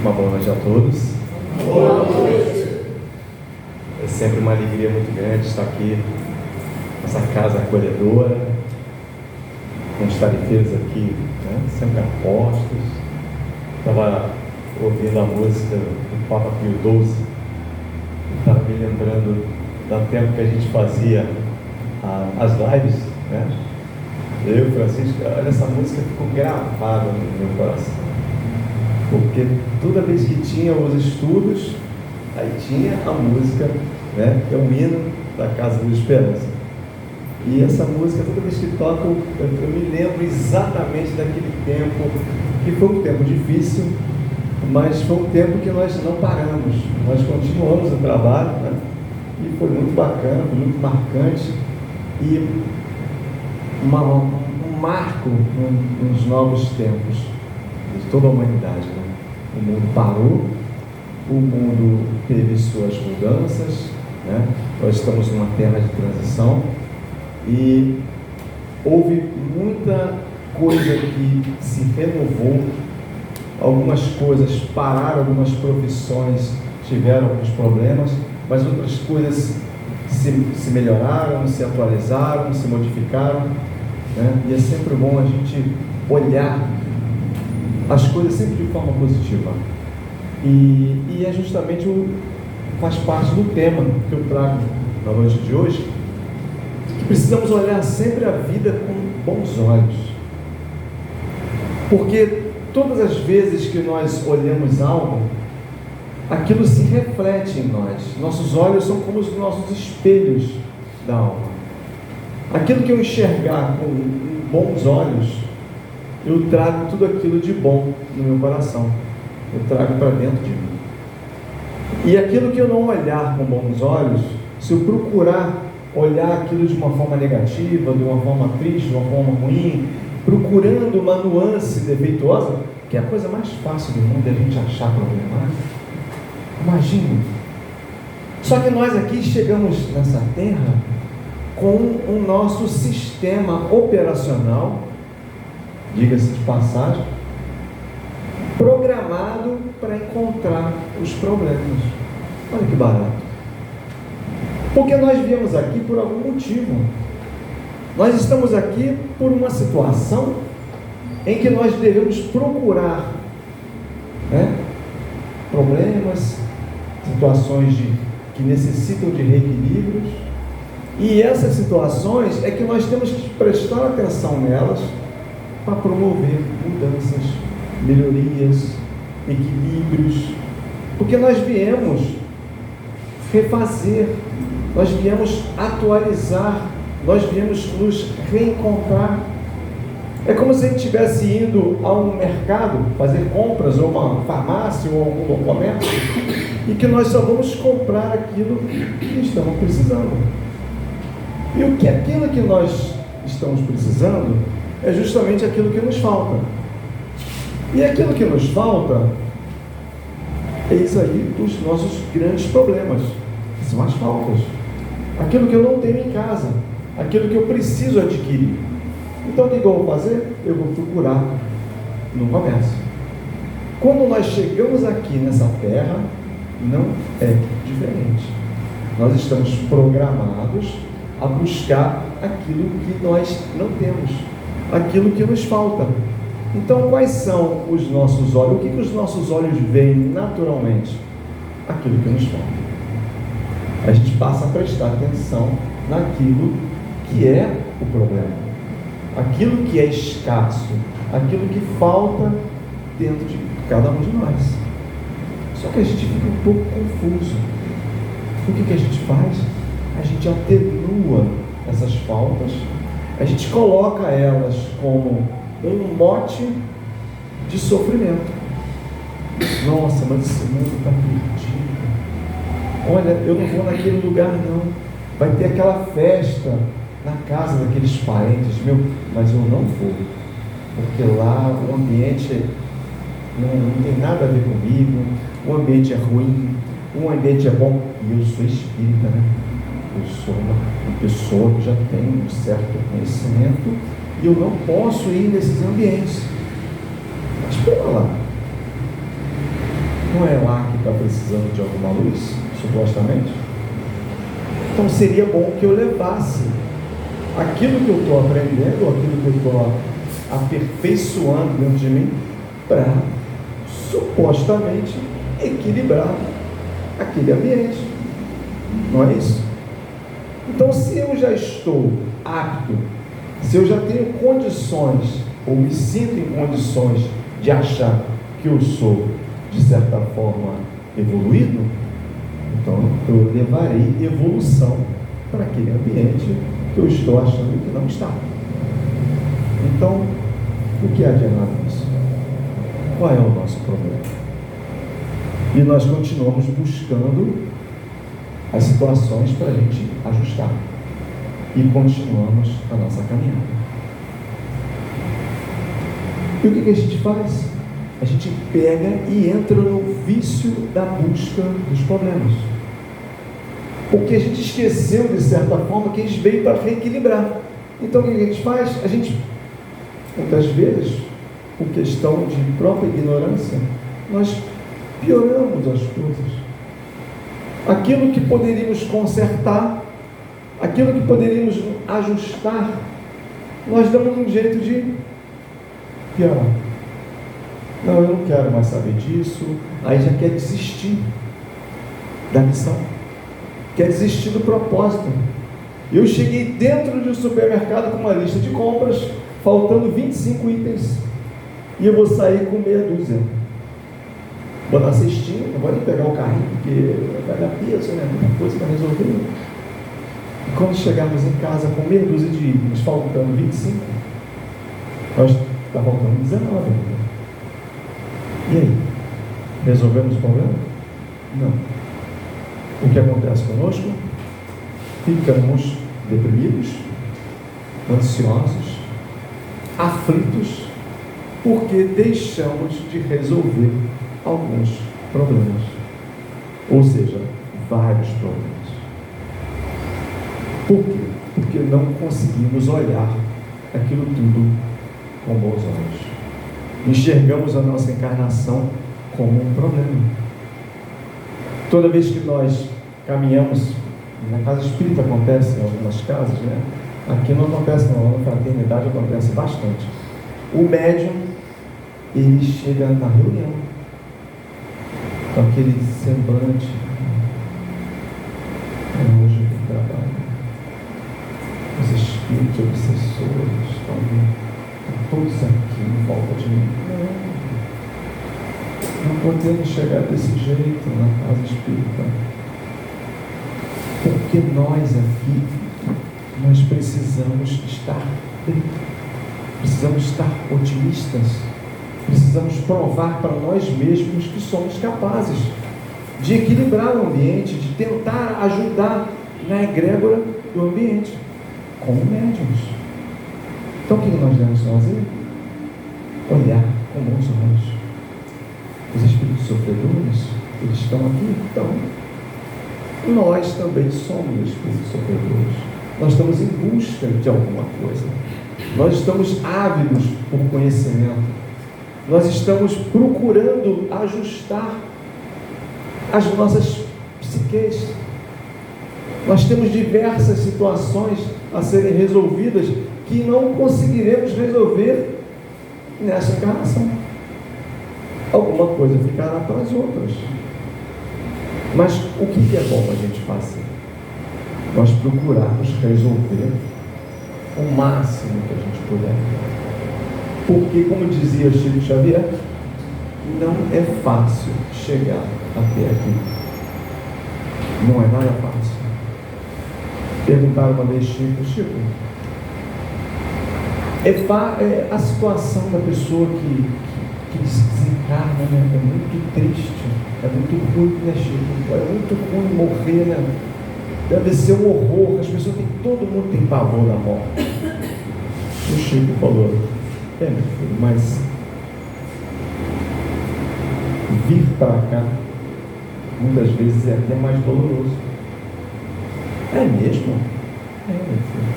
Uma boa noite a todos. Boa noite. É sempre uma alegria muito grande estar aqui nessa casa acolhedora, com os tarefeiros aqui, né, sempre apostos. Estava ouvindo a música do Papa Pio XII, estava me lembrando do tempo que a gente fazia as lives, né? Eu e o Francisco, olha, essa música ficou gravada no meu coração. Porque toda vez que tinha os estudos, aí tinha a música, né, que é o hino da Casa da Esperança. E essa música, toda vez que toca, eu me lembro exatamente daquele tempo, que foi um tempo difícil, mas foi um tempo que nós não paramos, nós continuamos o trabalho, né? E foi muito bacana, foi muito marcante, e um marco nos novos tempos de toda a humanidade, né? O mundo parou, o mundo teve suas mudanças, né? Nós estamos numa terra de transição e houve muita coisa que se renovou, algumas coisas pararam, algumas profissões tiveram alguns problemas, mas outras coisas se melhoraram, se atualizaram, se modificaram, né? E é sempre bom a gente olhar as coisas sempre de forma positiva. E é justamente faz parte do tema que eu trago na noite de hoje, que precisamos olhar sempre a vida com bons olhos. Porque todas as vezes que nós olhamos algo, aquilo se reflete em nós. Nossos olhos são como os nossos espelhos da alma. Aquilo que eu enxergar com bons olhos, eu trago tudo aquilo de bom no meu coração. Eu trago para dentro de mim. E aquilo que eu não olhar com bons olhos, se eu procurar olhar aquilo de uma forma negativa, de uma forma triste, de uma forma ruim, procurando uma nuance defeituosa, que é a coisa mais fácil do mundo, é a gente achar problema. Imagine. Só que nós aqui chegamos nessa terra com o nosso sistema operacional, diga-se de passagem, programado para encontrar os problemas. Olha que barato. Porque nós viemos aqui por algum motivo. Nós estamos aqui por uma situação em que nós devemos procurar, né, problemas, situações que necessitam de reequilíbrios. E essas situações é que nós temos que prestar atenção nelas para promover mudanças, melhorias, equilíbrios, porque nós viemos refazer, nós viemos atualizar, nós viemos nos reencontrar. É como se a gente estivesse indo a um mercado fazer compras, ou uma farmácia, ou algum comércio, e que nós só vamos comprar aquilo que estamos precisando. E o que aquilo que nós estamos precisando é justamente aquilo que nos falta. E aquilo que nos falta, eis aí os nossos grandes problemas, são as faltas. Aquilo que eu não tenho em casa, aquilo que eu preciso adquirir. Então o que eu vou fazer? Eu vou procurar no comércio. Quando nós chegamos aqui nessa terra, não é diferente. Nós estamos programados a buscar aquilo que nós não temos, aquilo que nos falta. Então, quais são os nossos olhos? O que os nossos olhos veem naturalmente? Aquilo que nos falta. A gente passa a prestar atenção naquilo que é o problema, aquilo que é escasso, aquilo que falta dentro de cada um de nós. Só que a gente fica um pouco confuso. O que a gente faz? A gente atenua essas faltas, a gente coloca elas como um mote de sofrimento. Nossa, mas esse mundo está perdido. Olha, eu não vou naquele lugar não. Vai ter aquela festa na casa daqueles parentes, mas eu não vou. Porque lá o ambiente não tem nada a ver comigo, o ambiente é ruim, o ambiente é bom. E eu sou espírita, né? Eu sou uma pessoa que já tem um certo conhecimento e eu não posso ir nesses ambientes. Mas espera lá. Não é lá que está precisando de alguma luz, supostamente? Então seria bom que eu levasse aquilo que eu estou aprendendo, aquilo que eu estou aperfeiçoando dentro de mim, para supostamente equilibrar aquele ambiente. Não é isso? Então, se eu já estou apto, se eu já tenho condições, ou me sinto em condições de achar que eu sou, de certa forma, evoluído, então eu levarei evolução para aquele ambiente que eu estou achando que não está. Então, o que há de errado nisso? Qual é o nosso problema? E nós continuamos buscando as situações para a gente ajustar. E continuamos a nossa caminhada. E o que a gente faz? A gente pega e entra no vício da busca dos problemas. Porque a gente esqueceu, de certa forma, que a gente veio para reequilibrar. Então o que a gente faz? A gente, muitas vezes, por questão de própria ignorância, nós pioramos as coisas. Aquilo que poderíamos consertar, aquilo que poderíamos ajustar, nós damos um jeito de piorar. Não, eu não quero mais saber disso. Aí já quer desistir da missão, quer desistir do propósito. Eu cheguei dentro de um supermercado com uma lista de compras, faltando 25 itens, e eu vou sair com meia dúzia. Vou na cestinha, não vou nem pegar o carrinho, porque vai dar peso, né? Muita coisa para resolver. E quando chegarmos em casa com meia dúzia de itens, faltando 25, nós está faltando 19. E aí? Resolvemos o problema? Não. O que acontece conosco? Ficamos deprimidos, ansiosos, aflitos, porque deixamos de resolver alguns problemas, ou seja, vários problemas. Por quê? Porque não conseguimos olhar aquilo tudo com bons olhos. Enxergamos a nossa encarnação como um problema. Toda vez que nós caminhamos, na casa espírita acontece em algumas casas, né? Aqui não acontece não, na fraternidade acontece bastante. O médium, ele chega na reunião com aquele semblante. Hoje eu trabalho. Os espíritos obsessores estão todos aqui em volta de mim. Não podemos chegar desse jeito na casa espírita. Porque nós aqui, nós precisamos estar bem. Precisamos estar otimistas. Precisamos provar para nós mesmos que somos capazes de equilibrar o ambiente, de tentar ajudar na egrégora do ambiente, como médiuns. Então o que nós devemos fazer? Olhar com bons olhos. Os espíritos sofredores, eles estão aqui, então nós também somos espíritos sofredores. Nós estamos em busca de alguma coisa. Nós estamos ávidos por conhecimento. Nós estamos procurando ajustar as nossas psiques. Nós temos diversas situações a serem resolvidas que não conseguiremos resolver nessa encarnação. Alguma coisa ficará para as outras. Mas o que é bom a gente fazer? Nós procurarmos resolver o máximo que a gente puder. Porque, como dizia Chico Xavier, não é fácil chegar até aqui. Não é nada fácil. Perguntaram uma vez, Chico, a situação da pessoa que se desencarna, né, é muito triste. É muito ruim, né, Chico? É muito ruim morrer, né? Deve ser um horror. As pessoas todo mundo tem pavor da morte. O Chico falou, meu filho, mas vir para cá muitas vezes é até mais doloroso. É mesmo? É, meu filho.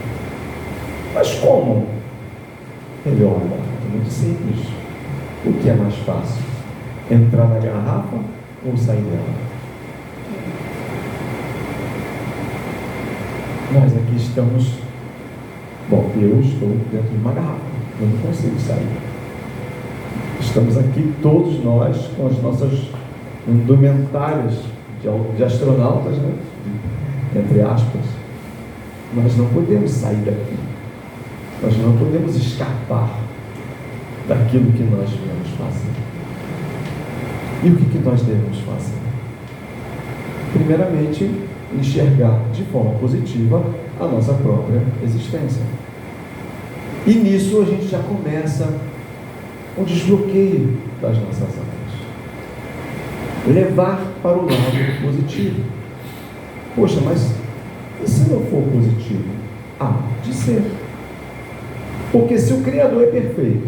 Mas como? Ele olha, é muito simples. O que é mais fácil? Entrar na garrafa ou sair dela? Nós aqui estamos... Bom, eu estou dentro de uma garrafa. Eu não consigo sair. Estamos aqui todos nós com as nossas indumentárias de astronautas, né? Entre aspas. Nós não podemos sair daqui. Nós não podemos escapar daquilo que nós viemos fazer. E o que nós devemos fazer? Primeiramente, enxergar de forma positiva a nossa própria existência. E nisso a gente já começa um desbloqueio das nossas almas. Levar para o lado positivo. Poxa, mas e se não for positivo? De ser. Porque se o Criador é perfeito,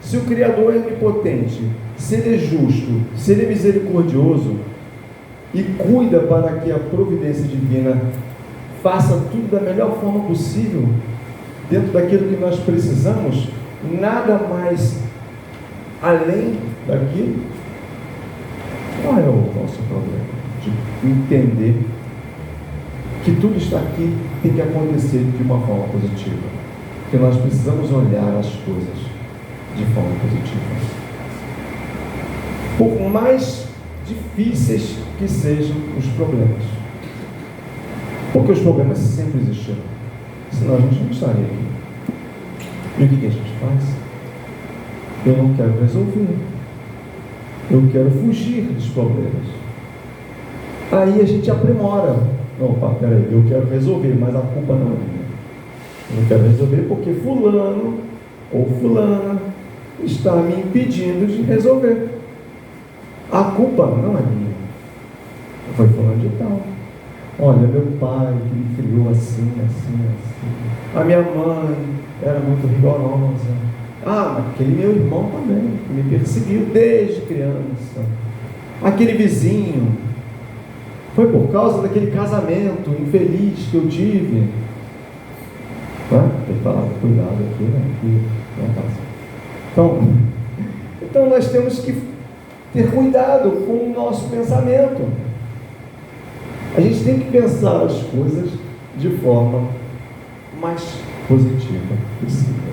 se o Criador é onipotente, se Ele é justo, se Ele é misericordioso e cuida para que a providência divina faça tudo da melhor forma possível, dentro daquilo que nós precisamos, nada mais além daquilo, qual é o nosso problema? De entender que tudo está aqui tem que acontecer de uma forma positiva. Que nós precisamos olhar as coisas de forma positiva. Por mais difíceis que sejam os problemas. Porque os problemas sempre existiram. Senão a gente não estaria aqui. E o que a gente faz? Eu não quero resolver. Eu quero fugir dos problemas. Aí a gente aprimora. Opa, peraí, eu quero resolver, mas a culpa não é minha. Eu não quero resolver porque fulano ou fulana está me impedindo de resolver. A culpa não é minha. Foi fulano de tal. Olha, meu pai que me criou assim. A minha mãe era muito rigorosa. Aquele meu irmão também, que me perseguiu desde criança. Aquele vizinho. Foi por causa daquele casamento infeliz que eu tive. Tem que falar, cuidado aqui, né? Aqui na casa. Então nós temos que ter cuidado com o nosso pensamento. A gente tem que pensar as coisas de forma mais positiva possível.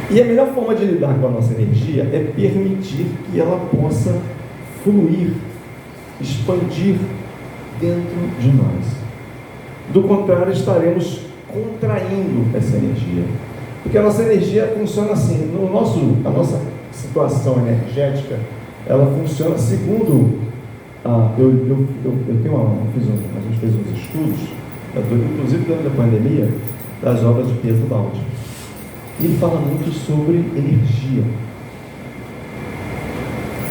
E a melhor forma de lidar com a nossa energia é permitir que ela possa fluir, expandir dentro de nós. Do contrário, estaremos contraindo essa energia. Porque a nossa energia funciona assim. A nossa situação energética, ela funciona segundo... a gente fez uns estudos, inclusive durante a pandemia, das obras de Pietro Baldi. E ele fala muito sobre energia.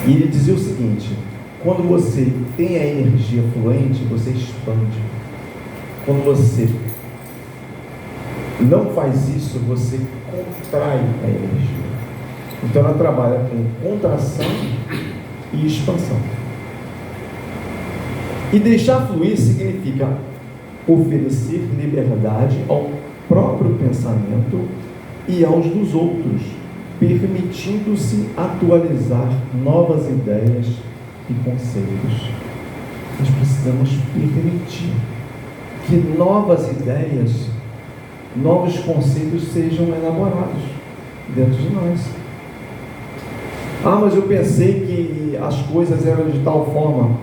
E ele dizia o seguinte: quando você tem a energia fluente, você expande. Quando você não faz isso, você contrai a energia. Então ela trabalha com contração e expansão. E deixar fluir significa oferecer liberdade ao próprio pensamento e aos dos outros, permitindo-se atualizar novas ideias e conceitos. Nós precisamos permitir que novas ideias, novos conceitos sejam elaborados dentro de nós. Mas eu pensei que as coisas eram de tal forma.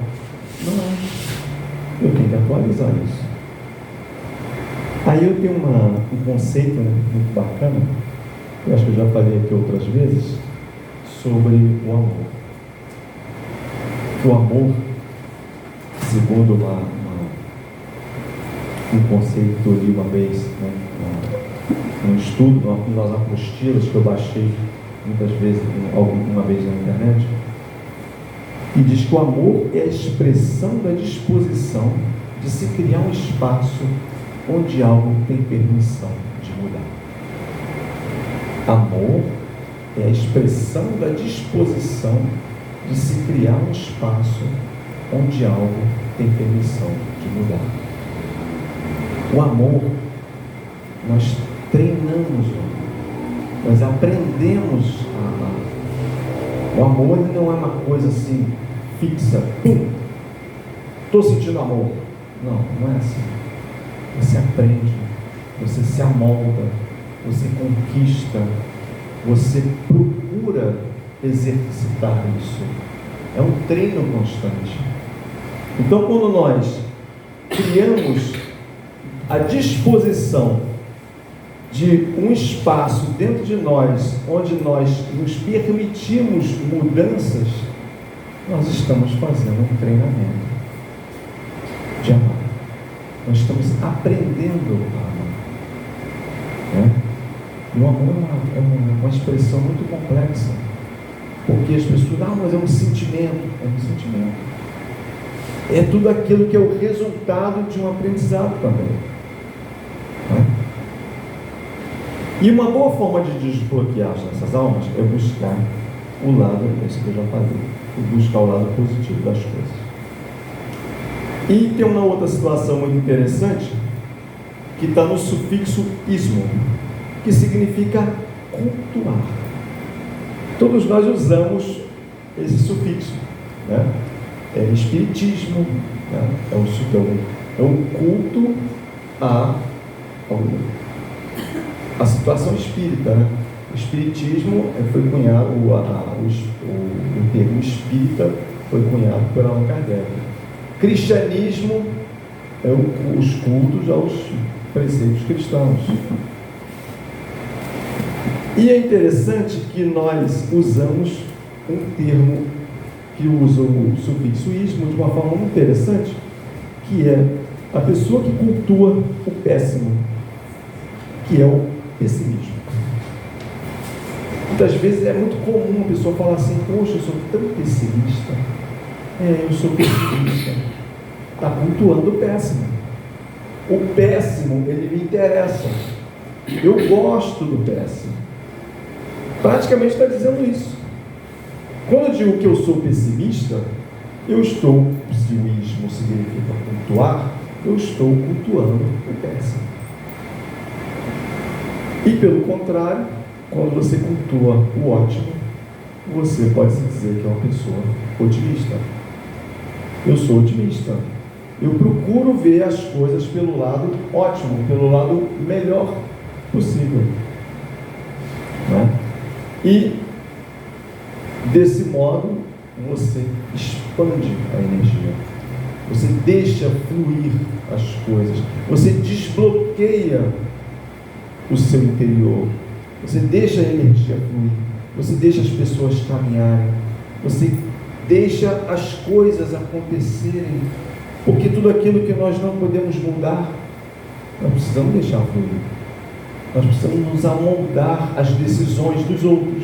Não, eu tenho que atualizar isso. Aí eu tenho um conceito, né, muito bacana, eu acho que eu já falei aqui outras vezes, sobre o amor. Que o amor, segundo um conceito que eu li uma vez, né, um estudo, nas apostilas que eu baixei muitas vezes, uma vez na internet, E diz que o amor é a expressão da disposição de se criar um espaço onde algo tem permissão de mudar. Amor é a expressão da disposição de se criar um espaço onde algo tem permissão de mudar. O amor, nós treinamos o amor, nós aprendemos a amar. O amor não é uma coisa assim, fixa, pum, estou sentindo amor. Não, não é assim. Você aprende, você se amolda, você conquista, você procura exercitar isso. É um treino constante. Então, quando nós criamos a disposição de um espaço dentro de nós, onde nós nos permitimos mudanças, nós estamos fazendo um treinamento de amar. Nós estamos aprendendo a amar. E o amor é uma expressão muito complexa. Porque as pessoas, mas é um sentimento. É um sentimento. É tudo aquilo que é o resultado de um aprendizado também. E uma boa forma de desbloquear essas almas é buscar o lado, esse que eu já falei, buscar o lado positivo das coisas. E tem uma outra situação muito interessante, que está no sufixo ismo, que significa cultuar. Todos nós usamos esse sufixo, né? É espiritismo, né? É um culto a situação espírita, né? O espiritismo foi cunhado, o termo espírita foi cunhado por Allan Kardec. Cristianismo é os cultos aos preceitos cristãos. E é interessante que nós usamos um termo que usa o sufixo ismo de uma forma muito interessante, que é a pessoa que cultua o péssimo, que é o pessimismo. Muitas vezes é muito comum a pessoa falar assim: poxa, eu sou tão pessimista. Eu sou pessimista. Está cultuando o péssimo. O péssimo, ele me interessa. Eu gosto do péssimo. Praticamente está dizendo isso. Quando eu digo que eu sou pessimista, eu estou, se o ismo significa cultuar, eu estou cultuando o péssimo. E pelo contrário, quando você cultua o ótimo, você pode se dizer que é uma pessoa otimista. Eu sou otimista. Eu procuro ver as coisas pelo lado ótimo, pelo lado melhor possível. Né? E desse modo você expande a energia. Você deixa fluir as coisas. Você desbloqueia o seu interior. Você deixa a energia fluir. Você deixa as pessoas caminharem. Você deixa as coisas acontecerem. Porque tudo aquilo que nós não podemos mudar, nós precisamos deixar fluir. Nós precisamos nos amoldar às decisões dos outros.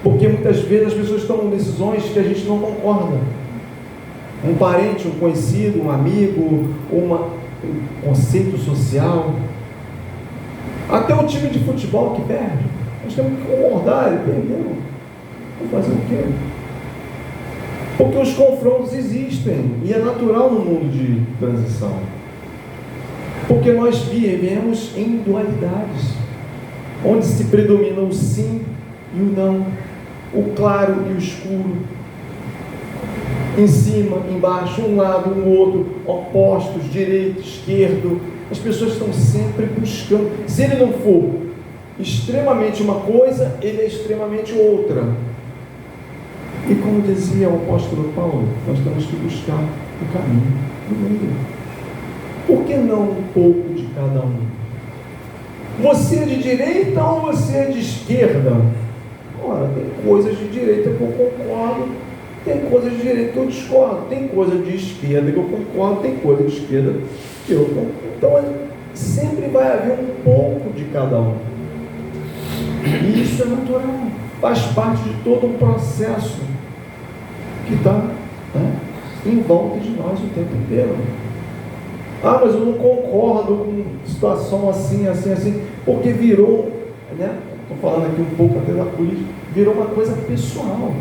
Porque muitas vezes as pessoas tomam decisões que a gente não concorda. Um parente, um conhecido, um amigo, um conceito social. Até o time de futebol que perde. Nós temos que concordar, ele perdeu. Vamos fazer o quê? Porque os confrontos existem. E é natural no mundo de transição. Porque nós vivemos em dualidades. Onde se predomina o sim e o não. O claro e o escuro. Em cima, embaixo, um lado, um outro. Opostos, direito, esquerdo. As pessoas estão sempre buscando. Se ele não for extremamente uma coisa, ele é extremamente outra. E como dizia o apóstolo Paulo, nós temos que buscar o caminho do meio. Por que não um pouco de cada um? Você é de direita ou você é de esquerda? Ora, tem coisas de direita que eu concordo, tem coisas de direita que eu discordo, tem coisa de esquerda que eu concordo, tem coisa de esquerda que eu concordo. Então, sempre vai haver um pouco de cada um. E isso é natural, faz parte de todo um processo que está, né, em volta de nós o tempo inteiro. Ah, mas eu não concordo com situação assim, porque virou, né? Estou falando aqui um pouco até da política, virou uma coisa pessoal.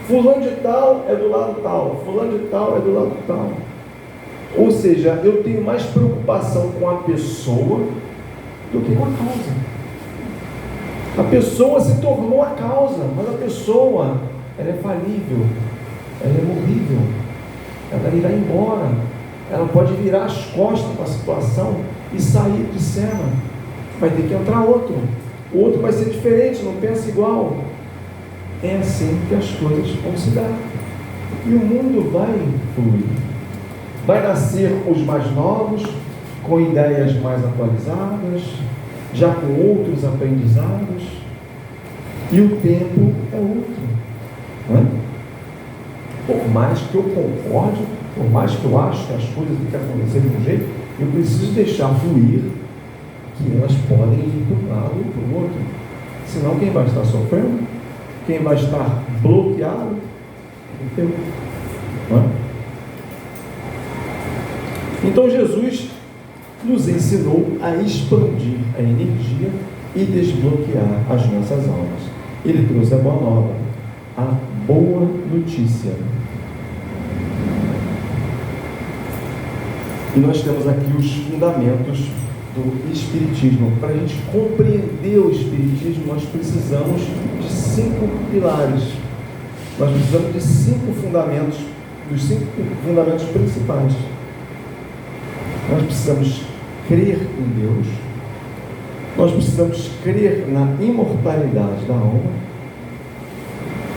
Fulano de tal é do lado tal, fulano de tal é do lado tal. Ou seja, eu tenho mais preocupação com a pessoa do que com a causa. A pessoa se tornou a causa, mas a pessoa, ela é falível, ela é morrível, ela irá embora, ela pode virar as costas para a situação e sair de cena. Vai ter que entrar outro. O outro vai ser diferente, não pensa igual. É assim que as coisas vão se dar. E o mundo vai fluir. Vai nascer os mais novos, com ideias mais atualizadas, já com outros aprendizados, e o tempo é outro. Não é? Por mais que eu concorde, por mais que eu acho que as coisas têm que acontecer de um jeito, eu preciso deixar fluir, que elas podem ir para um lado ou para o outro. Senão quem vai estar sofrendo? Quem vai estar bloqueado? Eu. Não é? Então Jesus nos ensinou a expandir a energia e desbloquear as nossas almas. Ele trouxe a boa nova, a boa notícia. E nós temos aqui os fundamentos do Espiritismo. Para a gente compreender o Espiritismo, nós precisamos de 5 pilares. Nós precisamos de 5 fundamentos, dos 5 fundamentos principais. Nós precisamos crer em Deus, nós precisamos crer na imortalidade da alma,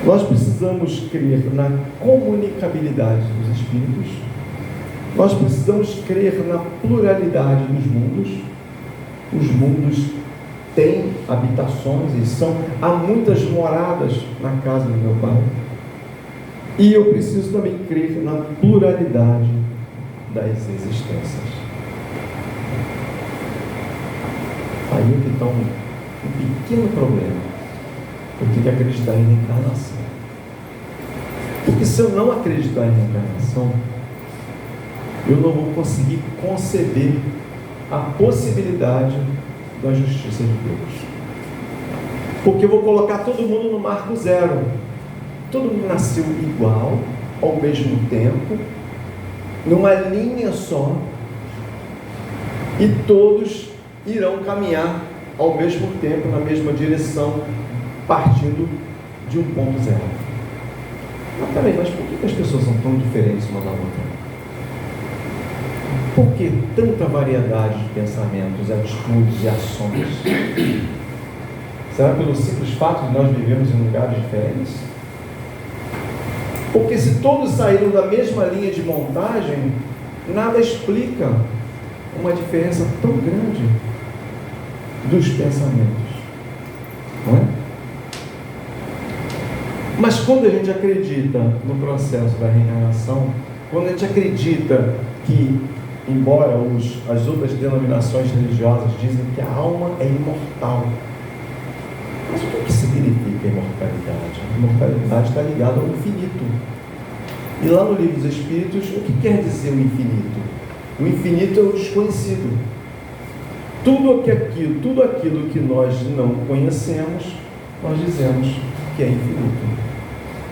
nós precisamos crer na comunicabilidade dos espíritos, nós precisamos crer na pluralidade dos mundos. Os mundos têm habitações e há muitas moradas na casa do meu Pai. E eu preciso também crer na pluralidade das existências. Aí é que está um pequeno problema. Eu tenho que acreditar em reencarnação. Porque se eu não acreditar em reencarnação, eu não vou conseguir conceber a possibilidade da justiça de Deus. Porque eu vou colocar todo mundo no marco zero. Todo mundo nasceu igual, ao mesmo tempo, numa linha só, e todos irão caminhar ao mesmo tempo, na mesma direção, partindo de um ponto zero. Mas peraí, mas por que as pessoas são tão diferentes uma da outra? Por que tanta variedade de pensamentos, atitudes e ações? Será pelo simples fato de nós vivemos em lugares diferentes? Porque se todos saíram da mesma linha de montagem, nada explica uma diferença tão grande dos pensamentos, não é? Mas quando a gente acredita no processo da reencarnação, quando a gente acredita que, embora as outras denominações religiosas dizem que a alma é imortal, mas o que significa imortalidade? A imortalidade está ligada ao infinito. E lá no Livro dos Espíritos, o que quer dizer o infinito? O infinito é o desconhecido. Tudo aquilo que nós não conhecemos, nós dizemos que é infinito.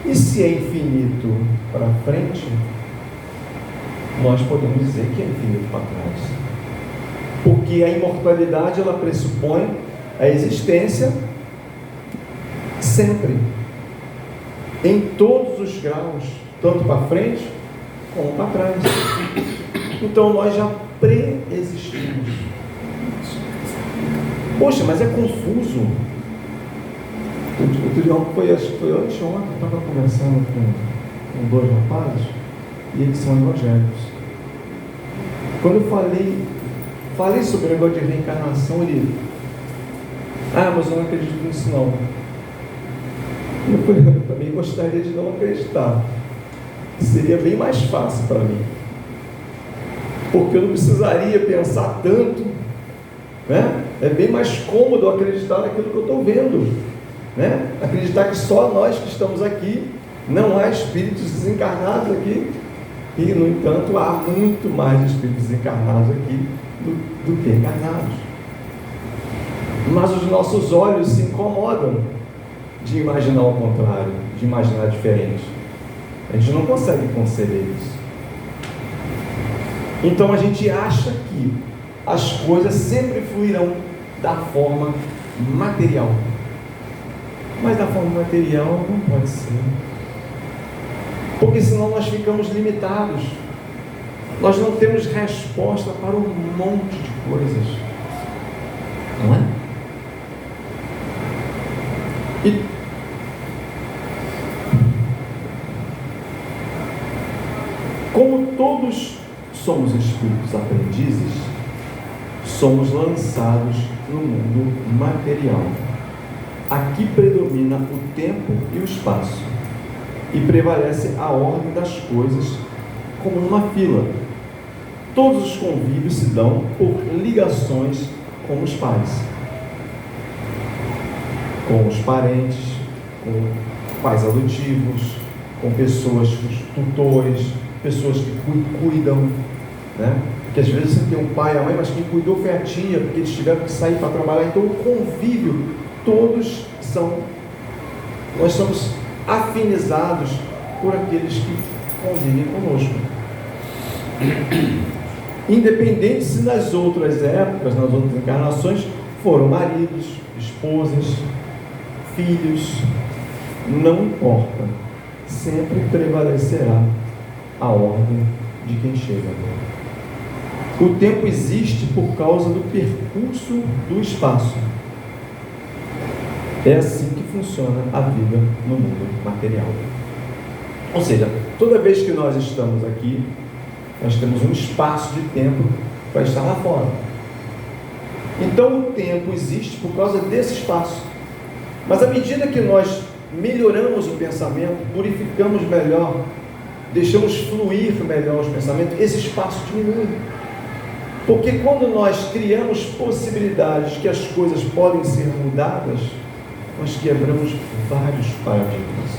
E se é infinito para frente, nós podemos dizer que é infinito para trás. Porque a imortalidade, ela pressupõe a existência sempre, em todos os graus, tanto para frente como para trás. Então nós já pré-existimos. Poxa, mas é confuso. Acho que foi anteontem, eu estava conversando com 2 rapazes, e eles são evangélicos. Quando eu falei sobre o negócio de reencarnação, ele: mas eu não acredito nisso não. Eu também gostaria de não acreditar. Seria bem mais fácil para mim, porque eu não precisaria pensar tanto, né? É bem mais cômodo eu acreditar naquilo que eu estou vendo, né? Acreditar que só nós que estamos aqui Não há espíritos desencarnados aqui. E, no entanto, há muito mais espíritos desencarnados aqui do que encarnados. Mas os nossos olhos se incomodam de imaginar o contrário, de imaginar diferente. A gente não consegue conceber isso. Então a gente acha que as coisas sempre fluirão da forma material. Mas da forma material não pode ser. Porque senão nós ficamos limitados. Nós não temos resposta para um monte de coisas. Não é? E como todos somos espíritos aprendizes, somos lançados no mundo material. Aqui predomina o tempo e o espaço, e prevalece a ordem das coisas como numa fila. Todos os convívios se dão por ligações com os pais, com os parentes, com pais adotivos, com pessoas, tutores, pessoas que cuidam, né? Porque às vezes você tem um pai e a mãe, mas quem cuidou foi a tia, porque eles tiveram que sair para trabalhar. Então o convívio, nós somos afinizados por aqueles que convivem conosco. Independente se nas outras épocas, nas outras encarnações, foram maridos, esposas, filhos, não importa, sempre prevalecerá a ordem de quem chega. O tempo existe por causa do percurso do espaço. É assim que funciona a vida no mundo material. Ou seja, toda vez que nós estamos aqui, nós temos um espaço de tempo para estar lá fora. Então o tempo existe por causa desse espaço. Mas à medida que nós melhoramos o pensamento, purificamos melhor, deixamos fluir melhor os pensamentos, esse espaço diminui. Porque quando nós criamos possibilidades que as coisas podem ser mudadas, nós quebramos vários paradigmas.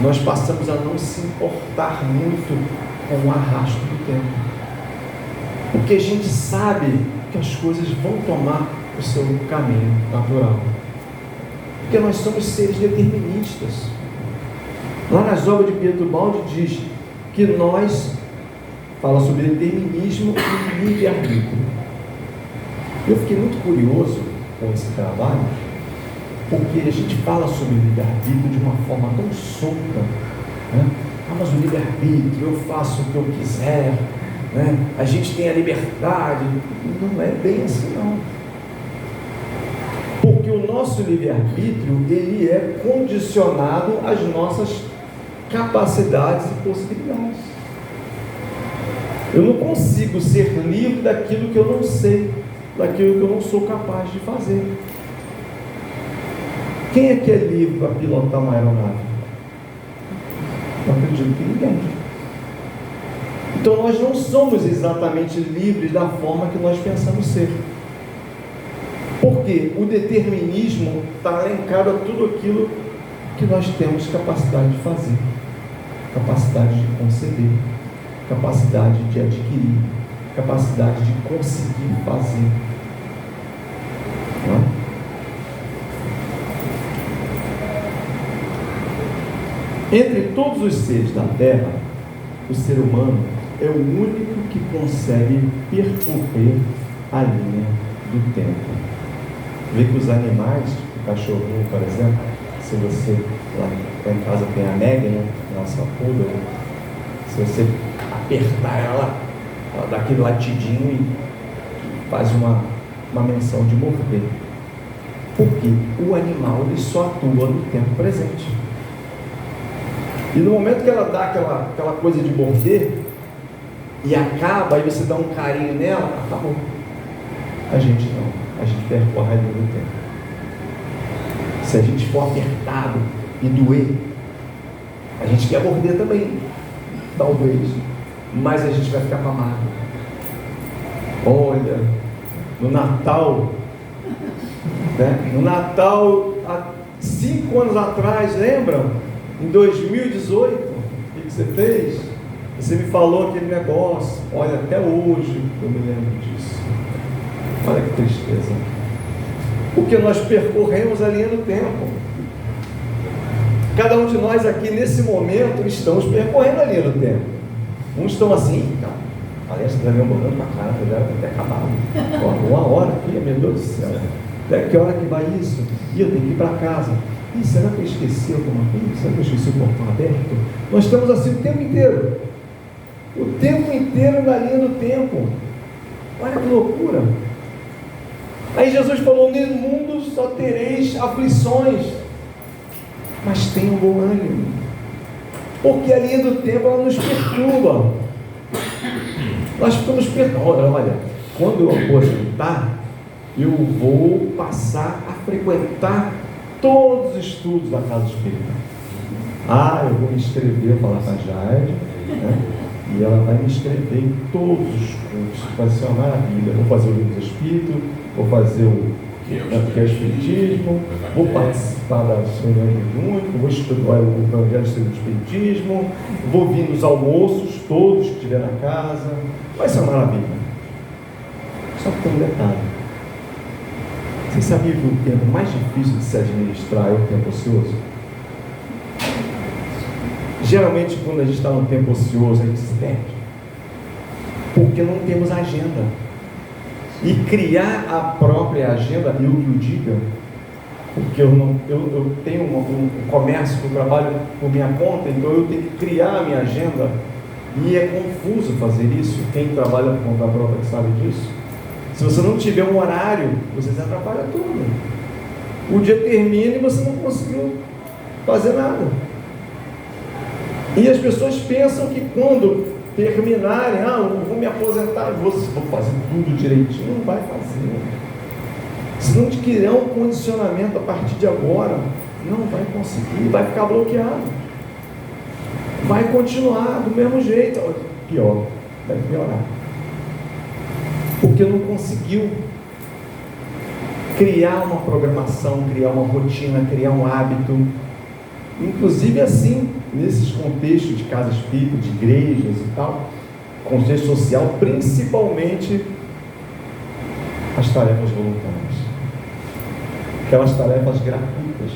Nós passamos a não se importar muito com o arrasto do tempo. Porque a gente sabe que as coisas vão tomar o seu caminho natural. Porque nós somos seres deterministas. Lá nas obras de Pietro Baldi diz que nós, fala sobre determinismo e livre-arbítrio. Eu fiquei muito curioso com esse trabalho, porque a gente fala sobre livre-arbítrio de uma forma tão solta, né? Mas o livre-arbítrio, eu faço o que eu quiser, né? A gente tem a liberdade. Não é bem assim, não. Porque o nosso livre-arbítrio, ele é condicionado às nossas capacidades e possibilidades. Eu não consigo ser livre daquilo que eu não sei, daquilo que eu não sou capaz de fazer. Quem é que é livre para pilotar uma aeronave? Eu acredito que ninguém. Então nós não somos exatamente livres da forma que nós pensamos ser. Porque o determinismo está linkado a tudo aquilo que nós temos capacidade de fazer, capacidade de conceber, capacidade de adquirir, capacidade de conseguir fazer. Não é? Entre todos os seres da Terra, o ser humano é o único que consegue percorrer a linha do tempo. Vê que os animais, o cachorrinho, por exemplo, se você lá em casa tem a Meg, né, nossa poodle, se você apertar ela dá aquele latidinho e faz uma menção de morder. Porque o animal ele só atua no tempo presente. E no momento que ela dá aquela coisa de morder e acaba, aí você dá um carinho nela, acabou. A gente não, a gente percorre a linha do tempo. Se a gente for apertado e doer, a gente quer morder também, talvez, mas a gente vai ficar com a mágoa. Olha, no Natal, né? No Natal, há 5 anos atrás, lembram? Em 2018, o que você fez? Você me falou aquele negócio. Olha, até hoje eu me lembro disso. Olha que tristeza. Porque nós percorremos a linha do tempo. Cada um de nós aqui, nesse momento, estamos percorrendo a linha do tempo. Uns estão assim, cara. Aliás, você já me morando pra cara, já deve ter acabado. Ó, 1 hora aqui, meu Deus do céu. Até que hora que vai isso? E eu tenho que ir para casa. Ih, será que eu esqueci alguma coisa? Será que eu esqueci o portão aberto? Nós estamos assim o tempo inteiro. O tempo inteiro na linha do tempo. Olha que loucura. Aí Jesus falou: no mundo só tereis aflições, mas tenham bom ânimo. Porque a linha do tempo, ela nos perturba. Nós ficamos perturbados. Olha, quando eu aposentar, eu vou passar a frequentar todos os estudos da Casa Espírita. Eu vou me inscrever, falar com a Jade, né? E ela vai me inscrever em todos os cursos. Vai ser uma maravilha. Vou fazer o Livro do Espírito, vou fazer o que é o Espiritismo, vou participar das reuniões junto, vou estudar o Evangelho segundo o Espiritismo, vou vir nos almoços, todos que tiver na casa. Vai ser uma maravilha. Só que tem um detalhe. Você sabia que o tempo mais difícil de se administrar é o tempo ocioso? Geralmente, quando a gente está no tempo ocioso, a gente se perde, porque não temos agenda. E criar a própria agenda, eu que o diga, porque eu tenho um comércio que eu trabalho por minha conta, então eu tenho que criar a minha agenda, e é confuso fazer isso. Quem trabalha por conta própria sabe disso. Se você não tiver um horário, você se atrapalha tudo. O dia termina e você não conseguiu fazer nada. E as pessoas pensam que quando terminarem, eu vou me aposentar, vou fazer tudo direitinho. Não vai fazer. Se não adquirir um condicionamento a partir de agora, não vai conseguir, vai ficar bloqueado. Vai continuar do mesmo jeito. Pior, vai piorar. Porque não conseguiu criar uma programação, criar uma rotina, criar um hábito. Inclusive assim, nesses contextos de casa espírita, de igrejas e tal, contexto social, principalmente as tarefas voluntárias, aquelas tarefas gratuitas,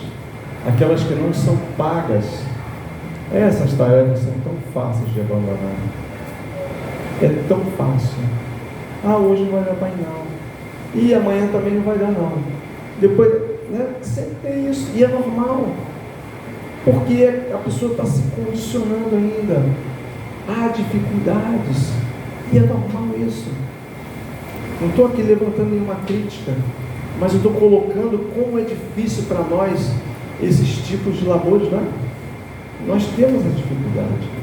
aquelas que não são pagas. Essas tarefas são tão fáceis de abandonar. É tão fácil. Hoje não vai dar para ir não. E amanhã também não vai dar não. Depois, né, sempre tem isso. E é normal. Porque a pessoa está se condicionando ainda. Há dificuldades. E é normal isso. Não estou aqui levantando nenhuma crítica, mas eu estou colocando como é difícil para nós esses tipos de labores, né? Nós temos a dificuldade.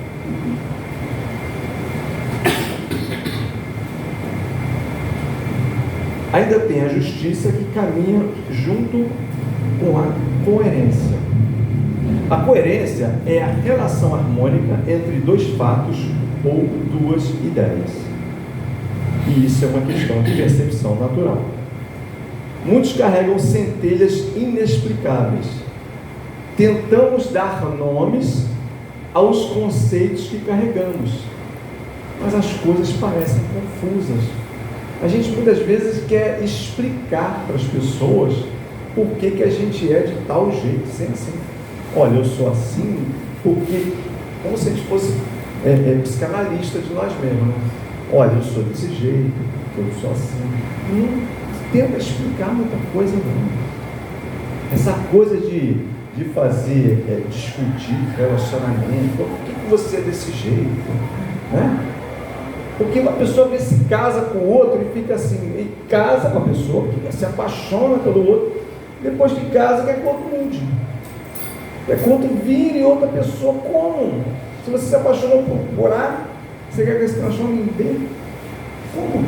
Ainda tem a justiça que caminha junto com a coerência. A coerência é a relação harmônica entre dois fatos ou duas ideias. E isso é uma questão de percepção natural. Muitos carregam centelhas inexplicáveis. Tentamos dar nomes aos conceitos que carregamos, mas as coisas parecem confusas. A gente muitas vezes quer explicar para as pessoas por que a gente é de tal jeito, sempre assim. Olha, eu sou assim porque, como se a gente fosse psicanalista de nós mesmos, né? Olha, eu sou desse jeito, eu sou assim. Não tenta explicar muita coisa, não. Essa coisa de fazer, discutir relacionamento, por que você é desse jeito, né? Porque uma pessoa vê se casa com o outro e fica assim, e casa com a pessoa, que se apaixona pelo outro, depois que casa quer que o outro mude, quer que o outro vire outra pessoa. Como? Se você se apaixonou por A, você quer que ele se transforme em B? Como?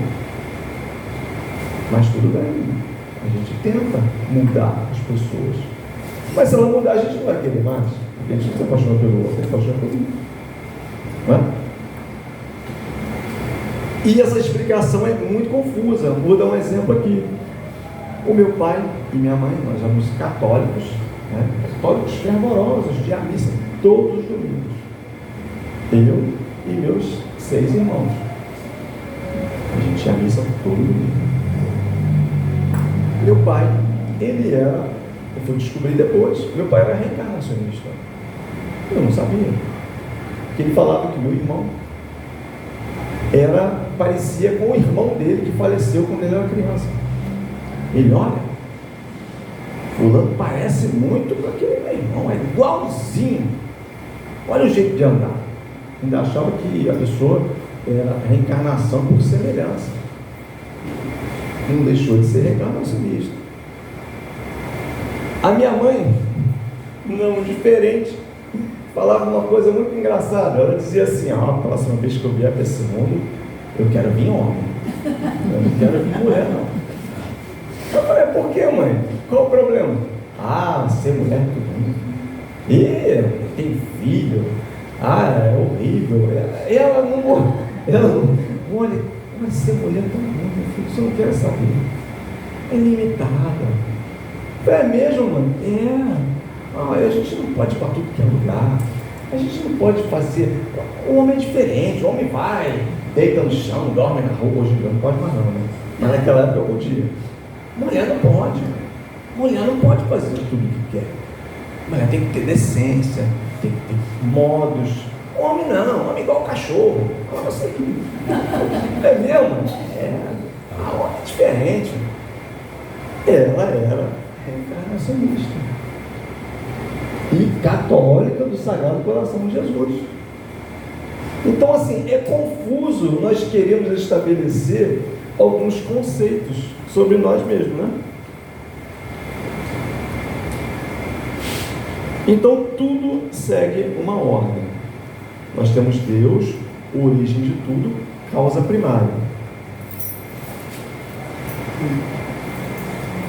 Mas tudo bem, a gente tenta mudar as pessoas, mas se ela mudar a gente não vai querer mais, porque a gente não se apaixonou pelo outro, se apaixonou pelo outro, não é? E essa explicação é muito confusa. Vou dar um exemplo aqui. O meu pai e minha mãe, nós éramos católicos, né? Católicos fervorosos, de à missa todos os domingos. Eu e meus 6 irmãos. A gente tinha missa todo domingo. Meu pai, ele era, eu fui descobrir depois, meu pai era reencarnacionista. Eu não sabia. Porque ele falava que meu irmão parecia com o irmão dele que faleceu quando ele era criança. Ele, olha, fulano parece muito com aquele meu irmão, é igualzinho. Olha o jeito de andar. Ainda achava que a pessoa era reencarnação por semelhança. Não deixou de ser reencarnacionista. A minha mãe, não diferente, falava uma coisa muito engraçada. Ela dizia assim: a próxima vez que eu vier para esse mundo, eu quero vir homem, eu não quero vir mulher, não. Eu falei: por que, mãe? Qual o problema? Ser mulher tudo. Tem filho. É horrível. Ela não olha, mas ser mulher tão ruim, meu filho, você não quer saber. É limitada. É mesmo, mãe? A gente não pode ir para tudo que é lugar. A gente não pode fazer. O homem é diferente. O homem vai, deita no chão, dorme na rua. Hoje não pode mais não, né? Mas naquela época eu podia. Mulher não pode. Mulher não pode fazer tudo o que quer. Mulher tem que ter decência, tem que ter modos. Homem não, homem igual cachorro. Fala assim. É mesmo? A homem é diferente. Ela era reencarnacionista e católica do Sagrado Coração de Jesus. Então, assim, é confuso nós queremos estabelecer alguns conceitos sobre nós mesmos, né? Então, tudo segue uma ordem. Nós temos Deus, origem de tudo, causa primária.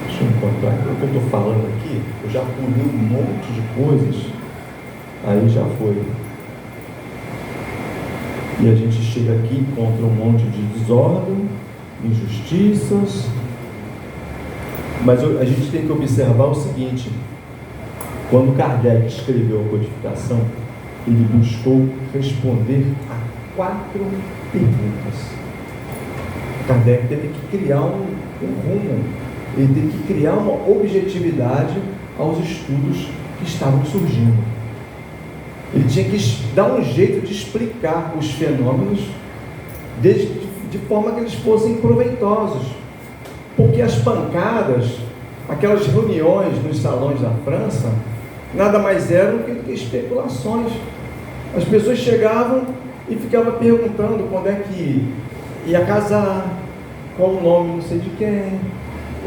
Deixa eu encontrar o que eu estou falando aqui. Eu já pulei um monte de coisas. Aí já foi. E a gente chega aqui e encontra um monte de desordem, injustiças. Mas a gente tem que observar o seguinte: quando Kardec escreveu a codificação, ele buscou responder a 4 perguntas. Kardec teve que criar um rumo, ele teve que criar uma objetividade aos estudos que estavam surgindo. Ele tinha que dar um jeito de explicar os fenômenos de forma que eles fossem proveitosos. Porque as pancadas, aquelas reuniões nos salões da França, nada mais eram que especulações. As pessoas chegavam e ficavam perguntando quando é que ia casar, qual o nome não sei de quem.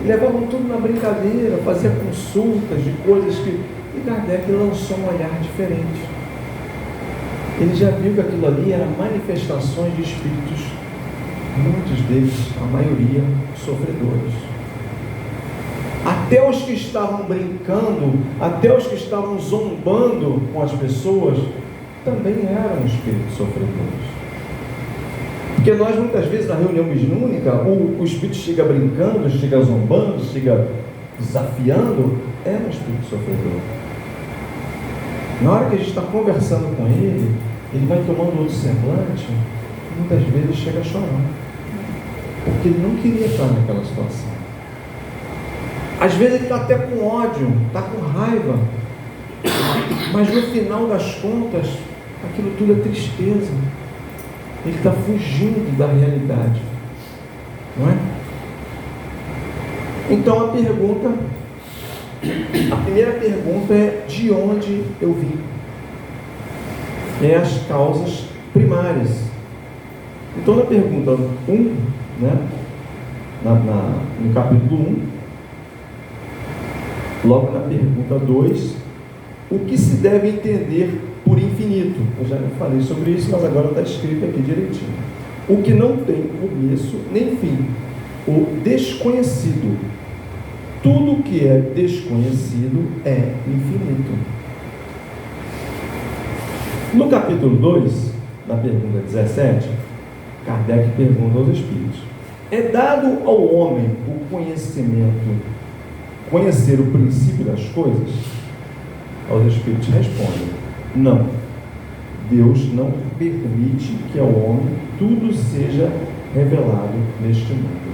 E levavam tudo na brincadeira, faziam consultas de coisas que... E Kardec lançou um olhar diferente. Ele já viu que aquilo ali eram manifestações de espíritos, muitos deles, a maioria, sofredores. Até os que estavam brincando, até os que estavam zombando com as pessoas, também eram espíritos sofredores. Porque nós, muitas vezes, na reunião mediúnica, o espírito chega brincando, chega zombando, chega desafiando, é um espírito sofredor. Na hora que a gente está conversando com ele, ele vai tomando outro semblante, e muitas vezes chega a chorar, porque ele não queria estar naquela situação. Às vezes ele está até com ódio, está com raiva, mas no final das contas, aquilo tudo é tristeza. Ele está fugindo da realidade, não é? Então a primeira pergunta é: de onde eu vim? É as causas primárias. Então na pergunta 1, né, no capítulo 1, logo na pergunta 2, o que se deve entender por infinito? Eu já falei sobre isso, mas agora está escrito aqui direitinho. O que não tem começo nem fim, o desconhecido. Tudo que é desconhecido é infinito. No capítulo 2, na pergunta 17, Kardec pergunta aos espíritos: é dado ao homem o conhecimento, conhecer o princípio das coisas? Os espíritos respondem: Não. Deus não permite que ao homem tudo seja revelado neste mundo.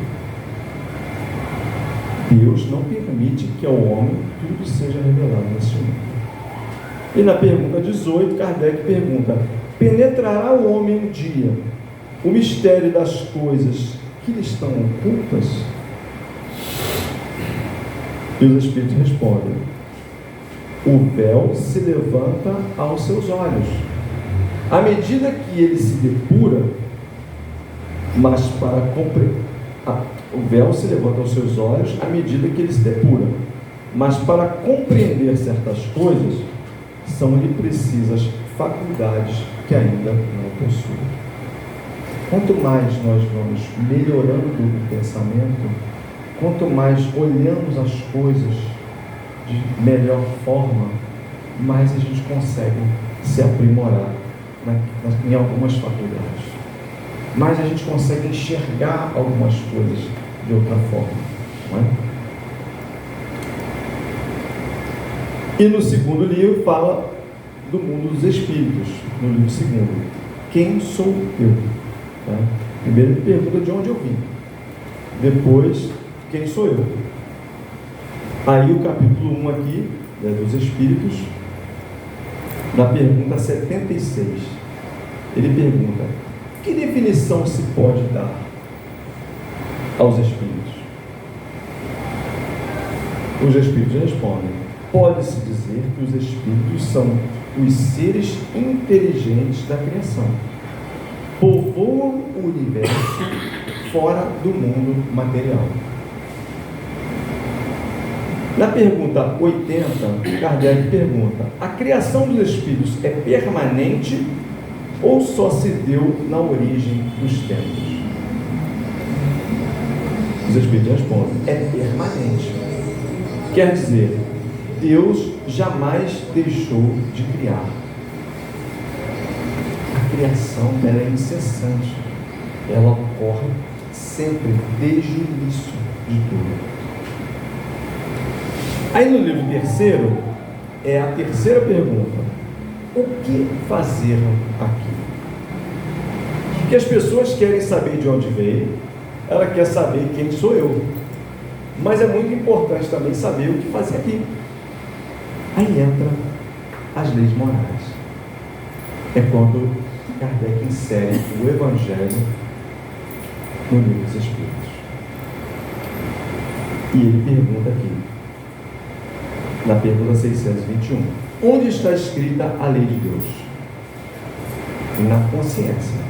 Deus não permite que ao homem tudo seja revelado neste mundo. E na pergunta 18, Kardec pergunta: penetrará o homem um dia o mistério das coisas que lhe estão ocultas? E os Espíritos respondem: o véu se levanta aos seus olhos. À medida que ele se depura, mas para compreender, o véu se levanta aos seus olhos à medida que ele se depura, mas para compreender certas coisas, são-lhe precisas faculdades que ainda não possui. Quanto mais nós vamos melhorando o pensamento, quanto mais olhamos as coisas de melhor forma, mais a gente consegue se aprimorar em algumas faculdades. Mais a gente consegue enxergar algumas coisas de outra forma. Não é? E no segundo livro fala do mundo dos espíritos. No livro segundo, quem sou eu? Tá? Primeiro ele pergunta de onde eu vim. Depois, quem sou eu? Aí o capítulo 1 aqui, dos espíritos, na pergunta 76, ele pergunta: que definição se pode dar aos espíritos? Os espíritos respondem: pode-se dizer que os espíritos são os seres inteligentes da criação, povoam o universo fora do mundo material. Na pergunta 80, Kardec pergunta: a criação dos espíritos é permanente ou só se deu na origem dos tempos? Os espíritos respondem: é permanente. Quer dizer, Deus jamais deixou de criar. A criação, ela é incessante, ela ocorre sempre, desde o início de tudo. Aí no livro terceiro, é a terceira pergunta: o que fazer aqui? Porque as pessoas querem saber de onde veio, ela quer saber quem sou eu, mas é muito importante também saber o que fazer aqui. Aí entra as leis morais. É quando Kardec insere o Evangelho no livro dos Espíritos. E ele pergunta aqui, na pergunta 621, onde está escrita a lei de Deus? Na consciência.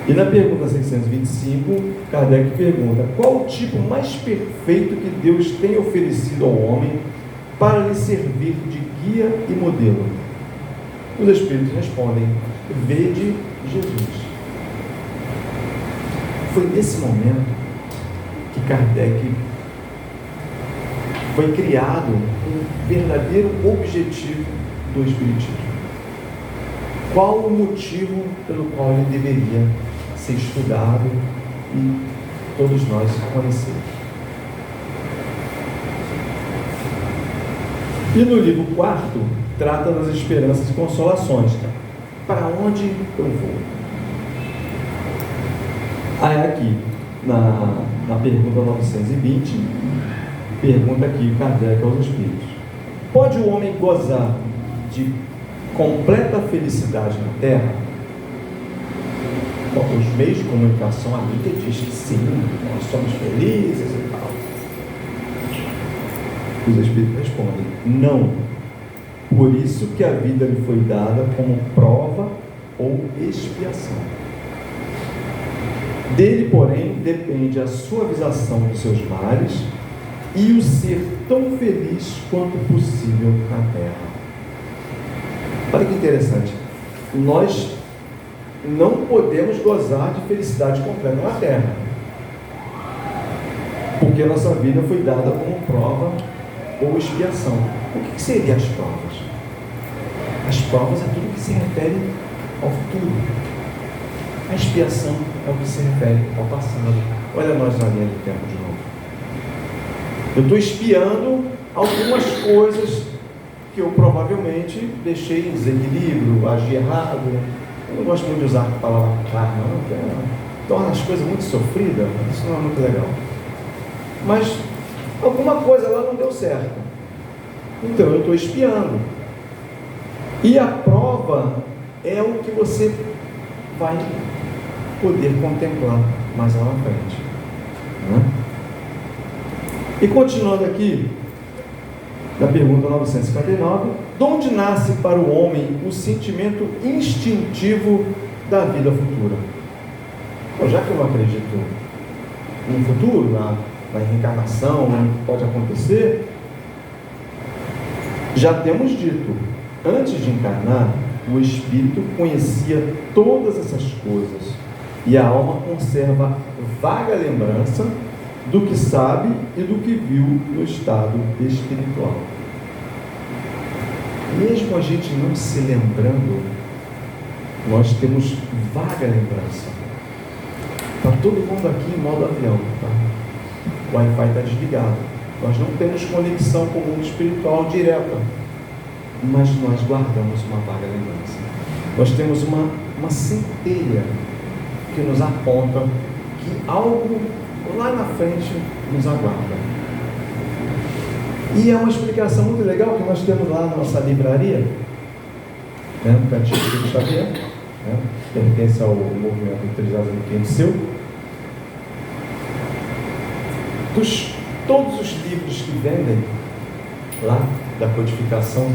E na pergunta 625, Kardec pergunta: qual o tipo mais perfeito que Deus tem oferecido ao homem para lhe servir de guia e modelo? Os Espíritos respondem: vede Jesus. Foi nesse momento que Kardec foi criado um verdadeiro objetivo do Espiritismo. Qual o motivo pelo qual ele deveria ser estudado e todos nós conhecemos? E no livro 4, trata das esperanças e consolações. Para onde eu vou? Aí aqui, na pergunta 920, pergunta aqui Kardec aos Espíritos: pode o homem gozar de completa felicidade na Terra? Bom, os meios de comunicação, a mídia diz que sim, nós somos felizes e tal. Os Espíritos respondem: não. Por isso que a vida lhe foi dada como prova ou expiação. Dele, porém, depende a suavização dos seus males e o ser tão feliz quanto possível na Terra. Olha que interessante. Nós não podemos gozar de felicidade completa na Terra, porque a nossa vida foi dada como prova ou expiação. O que seriam as provas? As provas é tudo que se refere ao futuro. A expiação é o que se refere ao passado. Olha nós na linha do tempo de novo. Eu estou expiando algumas coisas que eu provavelmente deixei em desequilíbrio, agi errado. Eu não gosto muito de usar a palavra karma, não, porque torna as coisas muito sofridas, isso não é muito legal. Mas alguma coisa lá não deu certo. Então eu estou espiando. E a prova é o que você vai poder contemplar mais lá na frente. Né? E continuando aqui, na pergunta 959, de onde nasce para o homem o sentimento instintivo da vida futura? Bom, já que eu não acredito no futuro, na reencarnação, no que pode acontecer, já temos dito, antes de encarnar, o espírito conhecia todas essas coisas e a alma conserva vaga lembrança do que sabe e do que viu no estado espiritual. Mesmo a gente não se lembrando, nós temos vaga lembrança. Está todo mundo aqui em modo avião, tá? O Wi-Fi está desligado. Nós não temos conexão com o mundo espiritual direta, mas nós guardamos uma vaga lembrança. Nós temos uma centelha que nos aponta que algo lá na frente nos aguarda. E é uma explicação muito legal que nós temos lá na nossa livraria, né, do Cantigo de Xavier, né, pertence ao movimento Inteligência do Quinto Seu. Todos os livros que vendem lá da codificação,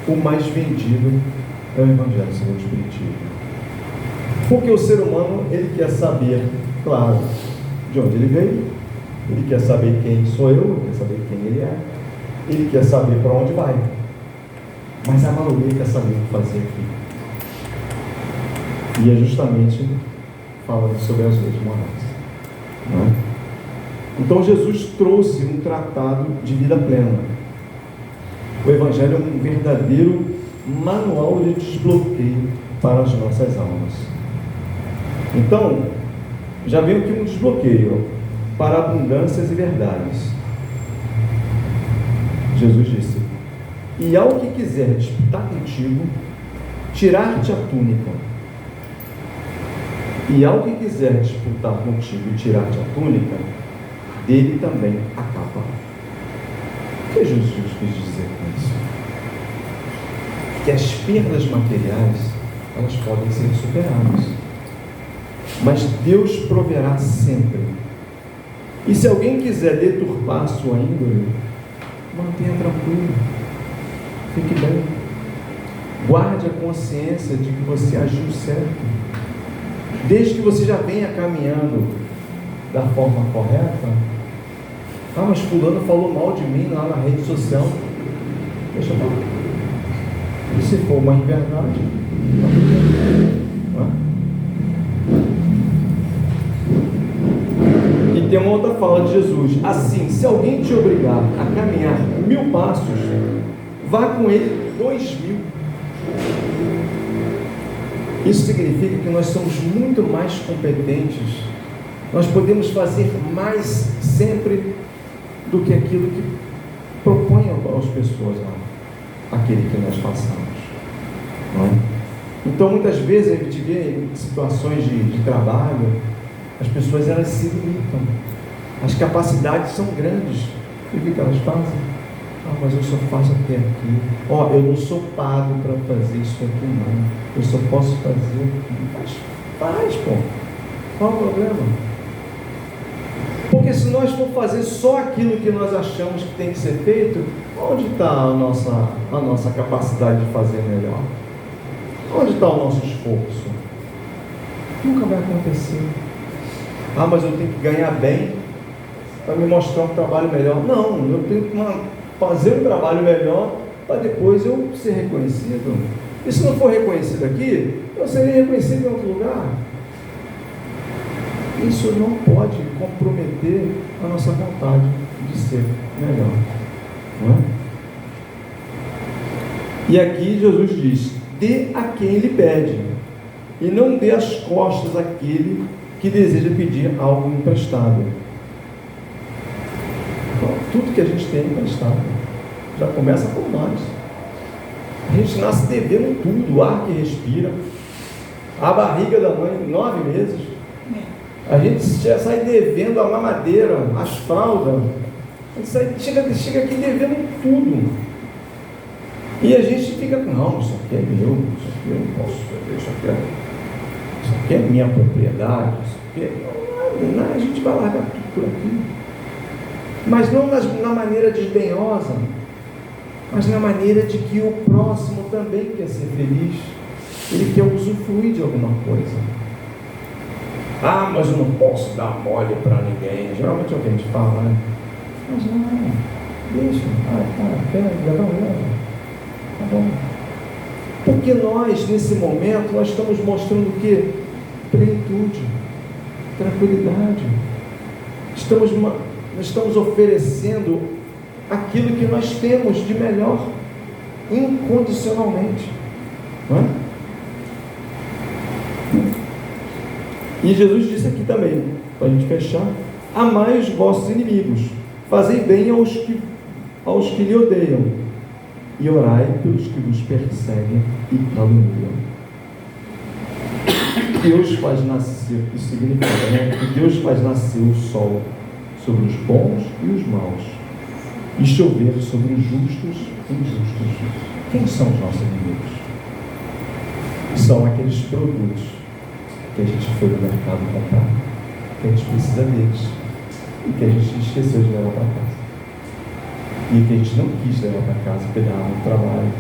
o mais vendido é o Evangelho segundo o Espiritismo. Porque o ser humano, ele quer saber, claro, de onde ele veio, ele quer saber quem sou eu, ele quer saber quem ele é, ele quer saber para onde vai, mas a maioria quer saber o que fazer aqui. E é justamente falando sobre as leis morais, não é? Então Jesus trouxe um tratado de vida plena. O Evangelho é um verdadeiro manual de desbloqueio para as nossas almas. Então, já veio aqui um desbloqueio para abundâncias e verdades. Jesus disse: e ao que quiser disputar contigo, tirar-te a túnica. E ao que quiser disputar contigo e tirar-te a túnica, dele também a capa. O que Jesus quis dizer com isso? Que as perdas materiais, elas podem ser superadas, mas Deus proverá sempre. E se alguém quiser deturpar sua índole, mantenha tranquilo, fique bem, guarde a consciência de que você agiu certo, desde que você já venha caminhando da forma correta. Ah, mas fulano falou mal de mim lá na rede social. Deixa eu falar. E se for uma inverdade? E tem uma outra fala de Jesus: assim, se alguém te obrigar a caminhar 1000 passos, vá com ele 2000. Isso significa que nós somos muito mais competentes, nós podemos fazer mais sempre do que aquilo que propõe às pessoas lá, aquele que nós façamos, não é? Então muitas vezes a gente vê em situações de trabalho, as pessoas elas se limitam, as capacidades são grandes, e o que elas fazem? Ah, mas eu só faço até aqui. Eu não sou pago para fazer isso aqui não, eu só posso fazer aqui. Faz, pô, qual o problema? Porque se nós for fazer só aquilo que nós achamos que tem que ser feito, onde está a nossa capacidade de fazer melhor? Onde está o nosso esforço? Nunca vai acontecer. Ah, mas eu tenho que ganhar bem para me mostrar um trabalho melhor. Não, eu tenho que fazer um trabalho melhor para depois eu ser reconhecido. E se não for reconhecido aqui, eu serei reconhecido em outro lugar. Isso não pode comprometer a nossa vontade de ser melhor, não é? E aqui Jesus diz: dê a quem lhe pede, e não dê as costas àquele que deseja pedir algo emprestado. Então, tudo que a gente tem é emprestado. Já começa por nós. A gente nasce devendo tudo, o ar que respira, a barriga da mãe, 9 meses. A gente já sai devendo a mamadeira, as fraldas. A gente chega aqui devendo tudo. E a gente fica, não, isso aqui é meu, isso aqui eu não posso perder, isso aqui é minha propriedade, isso aqui é... Não, a gente vai largar tudo por aqui. Mas não na maneira desdenhosa, mas na maneira de que o próximo também quer ser feliz. Ele quer usufruir de alguma coisa. Ah, mas eu não posso dar mole para ninguém. Geralmente é o que a gente fala, né? Mas não, deixa. Quer levar um leve. Tá bom. Porque nós, nesse momento, nós estamos mostrando o quê? Plenitude, tranquilidade. Nós estamos oferecendo aquilo que nós temos de melhor, incondicionalmente. Não é? E Jesus disse aqui também, para a gente fechar: amai os vossos inimigos, fazei bem aos que lhe odeiam, e orai pelos que vos perseguem e caluniam. Deus faz nascer, isso significa, né? Que Deus faz nascer o sol sobre os bons e os maus, e chover sobre os justos e injustos. Quem são os nossos inimigos? São aqueles produtos que a gente foi no mercado comprar, que a gente precisa deles, e que a gente esqueceu de levar para casa, e que a gente não quis levar para casa, porque dava muito trabalho,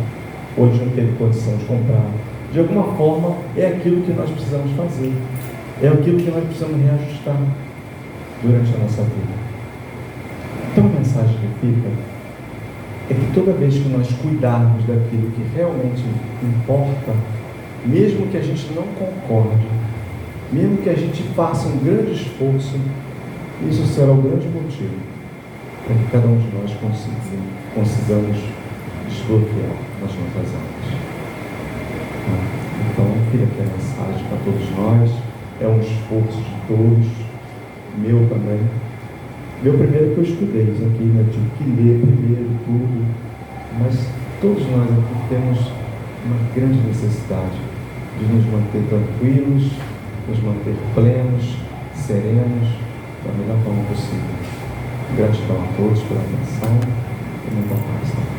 ou a gente não teve condição de comprar. De alguma forma, é aquilo que nós precisamos fazer, é aquilo que nós precisamos reajustar durante a nossa vida. Então, a mensagem que fica é que toda vez que nós cuidarmos daquilo que realmente importa, mesmo que a gente não concorde, mesmo que a gente faça um grande esforço, isso será o grande motivo para que cada um de nós consigamos desbloquear nas nossas almas. Então, eu queria ter a mensagem para todos nós. É um esforço de todos, meu também. Meu primeiro que eu estudei isso aqui, né? Tive que ler primeiro tudo, mas todos nós aqui temos uma grande necessidade de nos manter tranquilos, nos manter plenos, serenos, da melhor forma possível. Gratidão a todos pela atenção e muita paz.